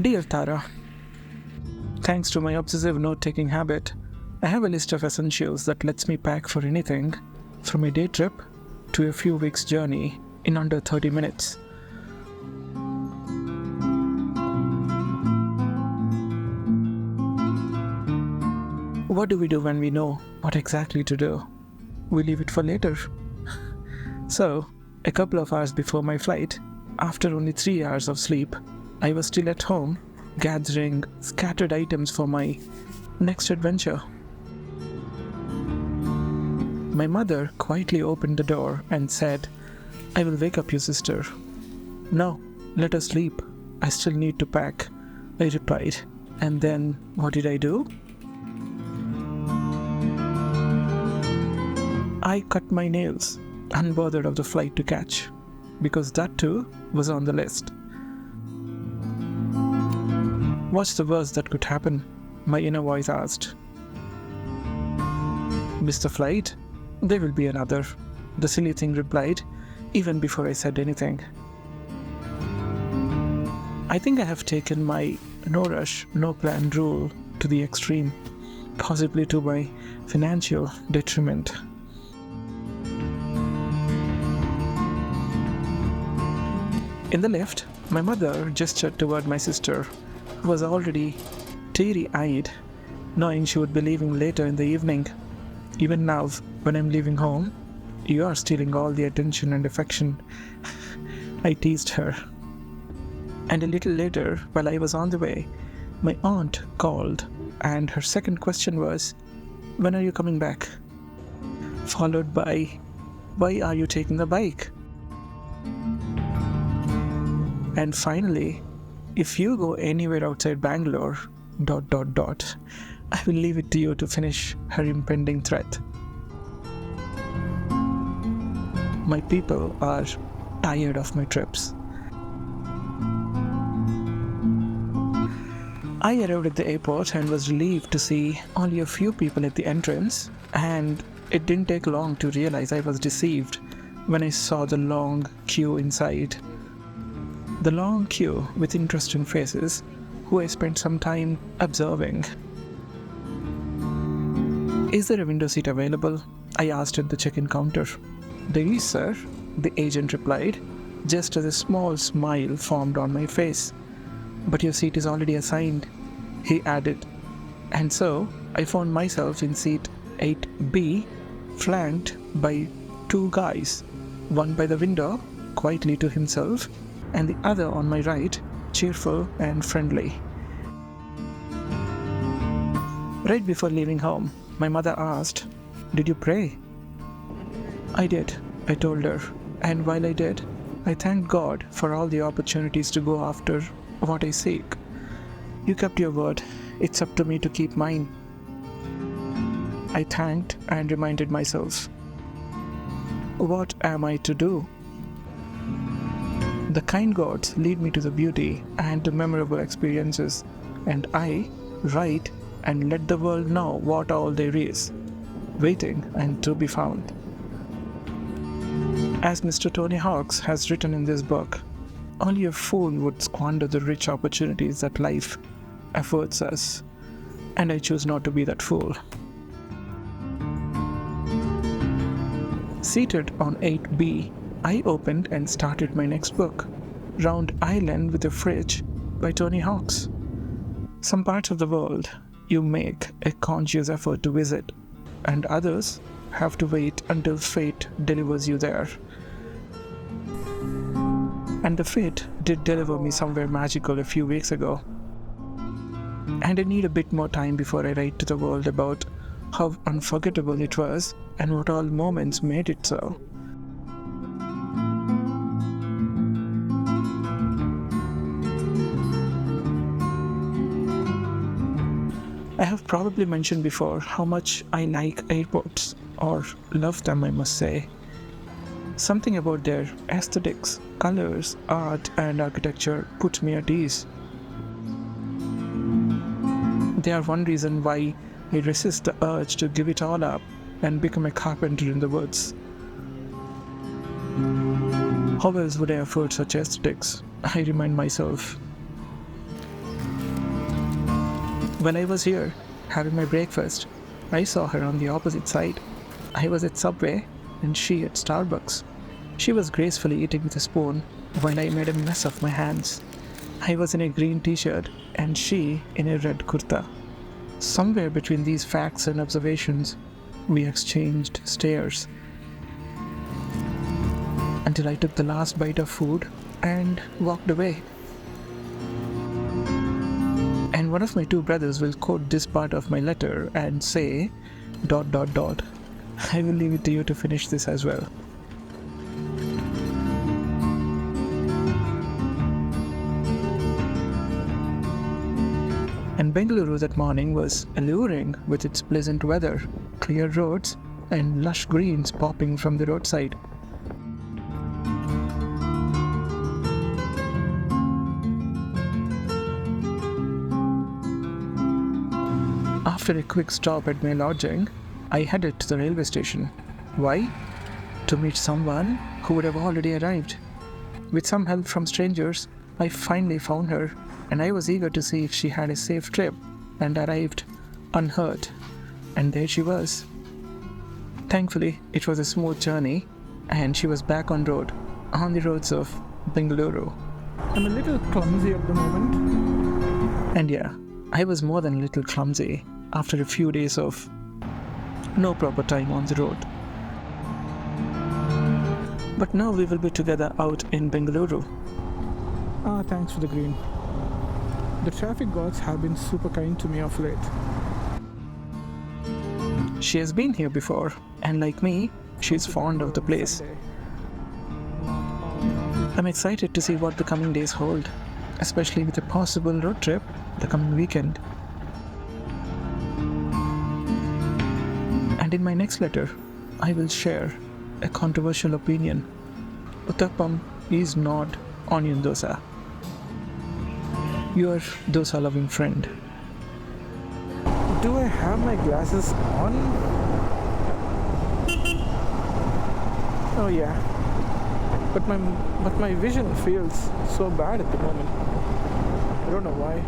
Dear Tara, thanks to my obsessive note-taking habit, I have a list of essentials that lets me pack for anything, from a day trip to a few weeks journey in under 30 minutes. What do we do when we know what exactly to do? We leave it for later. So, a couple of hours before my flight, after only 3 hours of sleep, I was still at home, gathering scattered items for my next adventure. My mother quietly opened the door and said, "I will wake up your sister." "No, let her sleep. I still need to pack," I replied. And then, what did I do? I cut my nails, unbothered of the flight to catch, because that too was on the list. "What's the worst that could happen?" my inner voice asked. "Miss the flight? There will be another," the silly thing replied, even before I said anything. I think I have taken my no rush, no plan rule to the extreme, possibly to my financial detriment. In the lift, my mother gestured toward my sister, who was already teary-eyed, knowing she would be leaving later in the evening. "Even now, when I'm leaving home, you are stealing all the attention and affection," I teased her. And a little later, while I was on the way, my aunt called, and her second question was, "When are you coming back?" Followed by, "Why are you taking the bike?" And finally, "If you go anywhere outside Bangalore, ... I will leave it to you to finish her impending threat. My people are tired of my trips. I arrived at the airport and was relieved to see only a few people at the entrance, and it didn't take long to realize I was deceived when I saw the long queue inside. The long queue with interesting faces, who I spent some time observing. "Is there a window seat available?" I asked at the check-in counter. "There is, sir," the agent replied, just as a small smile formed on my face. "But your seat is already assigned," he added. And so, I found myself in seat 8B, flanked by two guys, one by the window, quietly to himself, and the other on my right, cheerful and friendly. Right before leaving home, my mother asked, "Did you pray?" "I did," I told her, and while I did, I thanked God for all the opportunities to go after what I seek. "You kept your word. It's up to me to keep mine," I thanked and reminded myself. What am I to do? The kind gods lead me to the beauty and the memorable experiences, and I write and let the world know what all there is, waiting and to be found. As Mr. Tony Hawks has written in this book, only a fool would squander the rich opportunities that life affords us, and I choose not to be that fool. Seated on 8B, I opened and started my next book, Round Island with a Fridge by Tony Hawks. Some parts of the world you make a conscious effort to visit, and others have to wait until fate delivers you there. And the fate did deliver me somewhere magical a few weeks ago. And I need a bit more time before I write to the world about how unforgettable it was and what all moments made it so. I have probably mentioned before how much I like airports, or love them, I must say. Something about their aesthetics, colors, art, and architecture put me at ease. They are one reason why I resist the urge to give it all up and become a carpenter in the woods. How else would I afford such aesthetics? I remind myself. When I was here, having my breakfast, I saw her on the opposite side. I was at Subway and she at Starbucks. She was gracefully eating with a spoon while I made a mess of my hands. I was in a green t-shirt and she in a red kurta. Somewhere between these facts and observations, we exchanged stares until I took the last bite of food and walked away. And one of my two brothers will quote this part of my letter and say ... I will leave it to you to finish this as well. And Bengaluru that morning was alluring with its pleasant weather, clear roads, and lush greens popping from the roadside. After a quick stop at my lodging, I headed to the railway station. Why? To meet someone who would have already arrived. With some help from strangers, I finally found her, and I was eager to see if she had a safe trip and arrived unhurt. And there she was. Thankfully, it was a smooth journey, and she was back on the roads of Bengaluru. I'm a little clumsy at the moment. And yeah, I was more than a little clumsy after a few days of no proper time on the road. But now we will be together out in Bengaluru. Thanks for the green. The traffic gods have been super kind to me of late. She has been here before, and like me, she is fond of the place. I'm excited to see what the coming days hold, especially with a possible road trip the coming weekend. And in my next letter, I will share a controversial opinion. Uttappam is not onion dosa. Your dosa loving friend. Do I have my glasses on? Oh yeah. But my vision feels so bad at the moment. I don't know why.